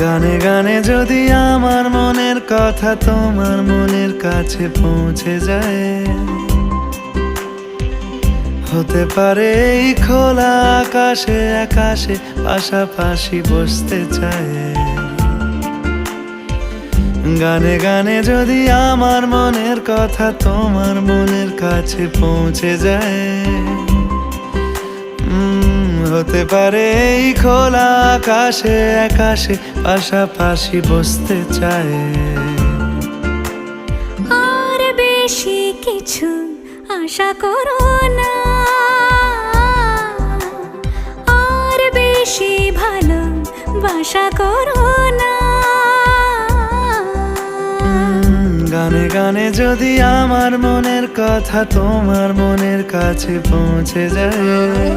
গানে গানে যদি আমার মনের কথা তোমার মনের কাছে পৌঁছে যায়, হতে পারে এই খোলা আকাশে আকাশে পাশাপাশি বসতে চায়। গানে গানে যদি আমার মনের কথা তোমার মনের কাছে পৌঁছে যায়, হতে পারে এই খোলা আকাশে আকাশে পাশাপাশি বসতে চায়। আর বেশি কিছু আশা করো না, আর বেশি ভালোবাসা করো না। গানে গানে যদি আমার মনের কথা তোমার মনের কাছে পৌঁছে যায়,